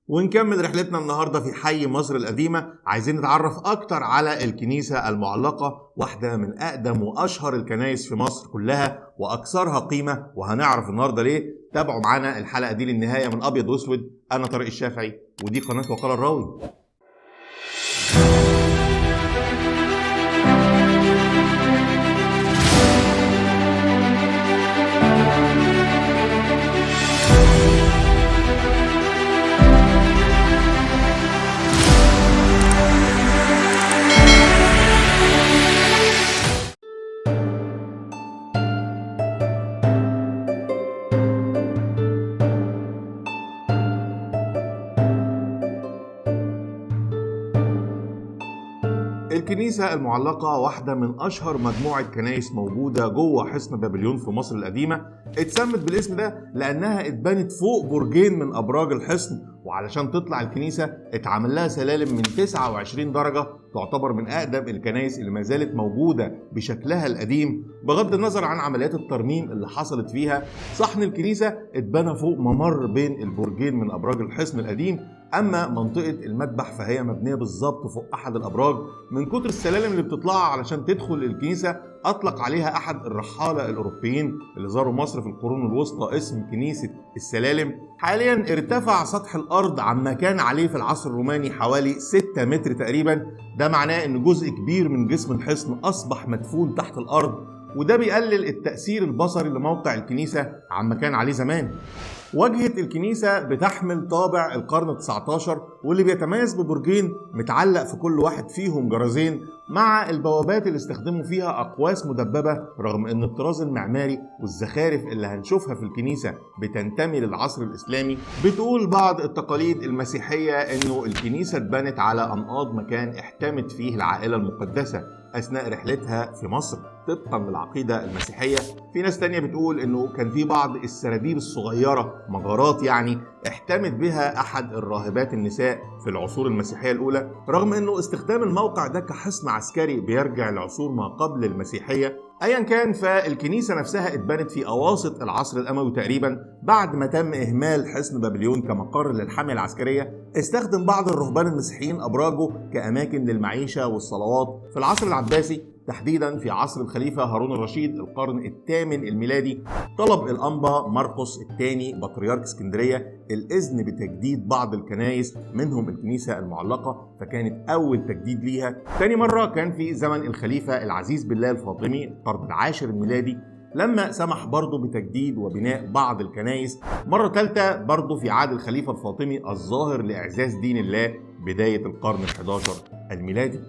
ونكمل رحلتنا النهاردة في حي مصر القديمة. عايزين نتعرف أكتر على الكنيسة المعلقة، واحدة من أقدم وأشهر الكنائس في مصر كلها وأكثرها قيمة، وهنعرف النهاردة ليه. تابعوا معنا الحلقة دي للنهاية من أبيض وأسود. أنا طارق الشافعي ودي قناة وقال الراوي. الكنيسة المعلقة واحدة من أشهر مجموعة كنائس موجودة جوه حصن بابليون في مصر القديمة. اتسمت بالاسم ده لأنها اتبنت فوق برجين من أبراج الحصن، وعلشان تطلع الكنيسة اتعمل لها سلالم من 29 درجة. تعتبر من أقدم الكنائس اللي ما زالت موجودة بشكلها القديم بغض النظر عن عمليات الترميم اللي حصلت فيها. صحن الكنيسة اتبنى فوق ممر بين البرجين من أبراج الحصن القديم، أما منطقة المذبح فهي مبنية بالظبط فوق أحد الأبراج. من كتر السلالم اللي بتطلعها علشان تدخل الكنيسة أطلق عليها أحد الرحالة الأوروبيين اللي زاروا مصر في القرون الوسطى اسم كنيسة السلالم. حاليا ارتفع سطح الأرض عما كان عليه في العصر الروماني حوالي 6 متر تقريبا. ده معناه أن جزء كبير من جسم الحصن أصبح مدفون تحت الأرض، وده بيقلل التأثير البصري لموقع الكنيسة عما كان عليه زمان. واجهة الكنيسة بتحمل طابع القرن 19 واللي بيتميز ببرجين متعلق في كل واحد فيهم جرزين، مع البوابات اللي استخدموا فيها أقواس مدببة، رغم ان الطراز المعماري والزخارف اللي هنشوفها في الكنيسة بتنتمي للعصر الإسلامي. بتقول بعض التقاليد المسيحية انه الكنيسة اتبنت على أنقاض مكان احتمت فيه العائلة المقدسة أثناء رحلتها في مصر طبقا للعقيدة المسيحية. في ناس تانية بتقول انه كان في بعض السراديب الصغيرة، مغارات يعني، احتمت بها احد الراهبات النساء في العصور المسيحية الاولى، رغم انه استخدام الموقع ده كحصن عسكري بيرجع لعصور ما قبل المسيحية. ايا كان، فالكنيسة نفسها اتبنت في اواسط العصر الاموي تقريبا بعد ما تم اهمال حصن بابليون كمقر للحمية العسكرية. استخدم بعض الرهبان المسيحيين ابراجه كاماكن للمعيشة والصلوات. في العصر العباسي تحديدا في عصر الخليفة هارون الرشيد القرن الثامن الميلادي، طلب الأنبا مرقس الثاني بطريرك اسكندرية الإذن بتجديد بعض الكنائس منهم الكنيسة المعلقة، فكانت أول تجديد ليها. تاني مرة كان في زمن الخليفة العزيز بالله الفاطمي القرن العاشر الميلادي، لما سمح برضه بتجديد وبناء بعض الكنائس. مرة ثالثة برضه في عهد الخليفة الفاطمي الظاهر لإعزاز دين الله بداية القرن ال11 الميلادي.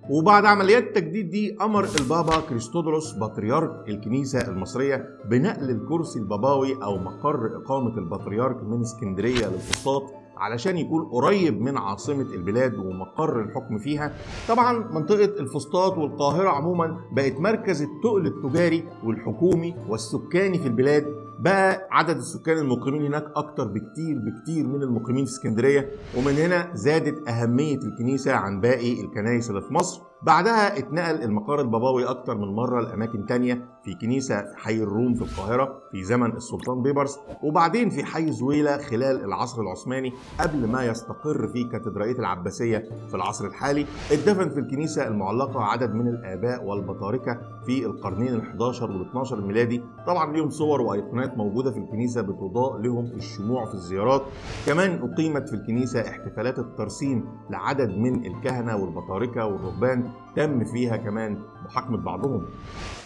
وبعد عمليات التجديد دي أمر البابا كريستودولوس بطريرك الكنيسة المصرية بنقل الكرسي الباباوي أو مقر إقامة البطريرك من اسكندرية للفسطاط علشان يكون قريب من عاصمة البلاد ومقر الحكم فيها. طبعا منطقة الفسطاط والقاهرة عموما بقت مركز التقل التجاري والحكومي والسكاني في البلاد. بقى عدد السكان المقيمين هناك أكتر بكتير من المقيمين في اسكندرية، ومن هنا زادت أهمية الكنيسة عن باقي الكنائس اللي في مصر. بعدها اتنقل المقر الباباوي أكتر من مرة لأماكن تانية، في كنيسة في حي الروم في القاهرة في زمن السلطان بيبرس، وبعدين في حي زويلة خلال العصر العثماني قبل ما يستقر في كاتدرائية العباسية في العصر الحالي. اتدفن في الكنيسة المعلقة عدد من الآباء والبطاركة في القرنين ال11 وال12 الميلادي. طبعا ليهم صور وأيقونات موجودة في الكنيسة بتضاء لهم الشموع في الزيارات. كمان أقيمت في الكنيسة احتفالات الترسيم لعدد من الكهنة والبطاركة والرهبان، تم فيها كمان محاكمة بعضهم.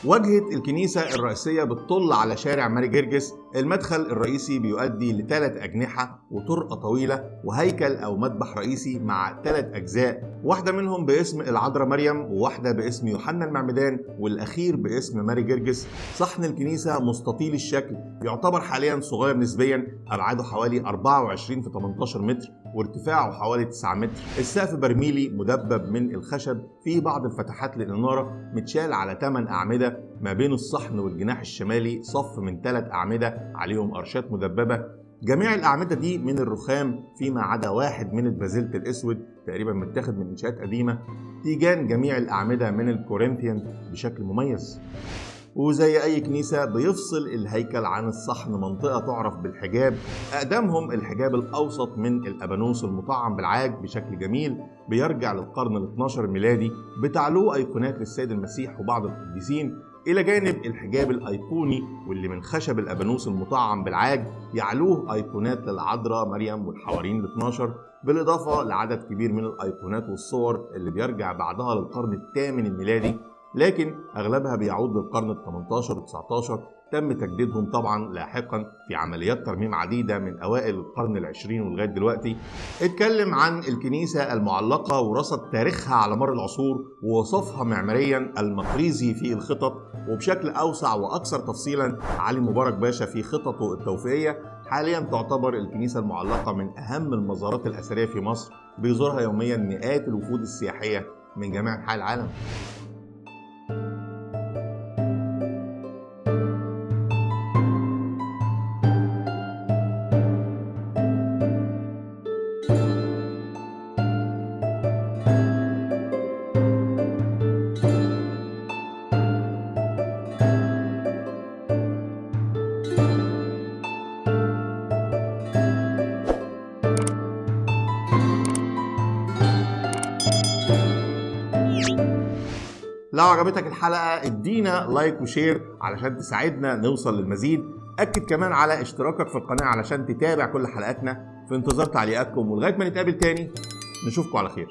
واجهة الكنيسة الرئيسية بتطل على شارع ماري جرجس. المدخل الرئيسي بيؤدي ل3 أجنحة وطرقة طويلة وهيكل أو مذبح رئيسي مع 3 أجزاء، واحدة منهم باسم العذراء مريم، وواحدة باسم يوحنا المعمدان، والأخير باسم ماري جرجس. صحن الكنيسة مستطيل الشكل، يعتبر حاليا صغير نسبيا، أبعاده حوالي 24 في 18 متر وارتفاعه حوالي 9 متر. السقف برميلي مدبب من الخشب، في بعض الفتحات للإنارة متشال على 8 أعمدة. ما بين الصحن والجناح الشمالي صف من 3 أعمدة عليهم أرشات مدببة. جميع الأعمدة دي من الرخام فيما عدا واحد من البازلت الأسود تقريبا متاخد من إنشاءات قديمة. تيجان جميع الأعمدة من الكورنثيان بشكل مميز. وزي أي كنيسة بيفصل الهيكل عن الصحن منطقة تعرف بالحجاب. أقدمهم الحجاب الأوسط من الأبانوس المطعم بالعاج بشكل جميل بيرجع للقرن ال 12 الميلادي، بتعلوه أيقونات للسيد المسيح وبعض القديسين، إلى جانب الحجاب الأيقوني واللي من خشب الأبانوس المطعم بالعاج يعلوه أيقونات للعذراء مريم والحوارين ال 12، بالإضافة لعدد كبير من الأيقونات والصور اللي بيرجع بعضها للقرن الثامن الميلادي، لكن أغلبها بيعود للقرن ال 18 و 19. تم تجديدهم طبعا لاحقا في عمليات ترميم عديدة من أوائل القرن العشرين ولغاية دلوقتي. اتكلم عن الكنيسة المعلقة ورصد تاريخها على مر العصور ووصفها معماريا المقريزي في الخطط، وبشكل أوسع وأكثر تفصيلا علي مبارك باشا في خططه التوفيقية. حاليا تعتبر الكنيسة المعلقة من أهم المزارات الأثرية في مصر، بيزورها يوميا مئات الوفود السياحية من جميع أنحاء العالم. لو عجبتك الحلقة ادينا لايك وشير علشان تساعدنا نوصل للمزيد. أكد كمان على اشتراكك في القناة علشان تتابع كل حلقاتنا. في انتظار تعليقاتكم، ولغاية ما نتقابل تاني نشوفكم على خير.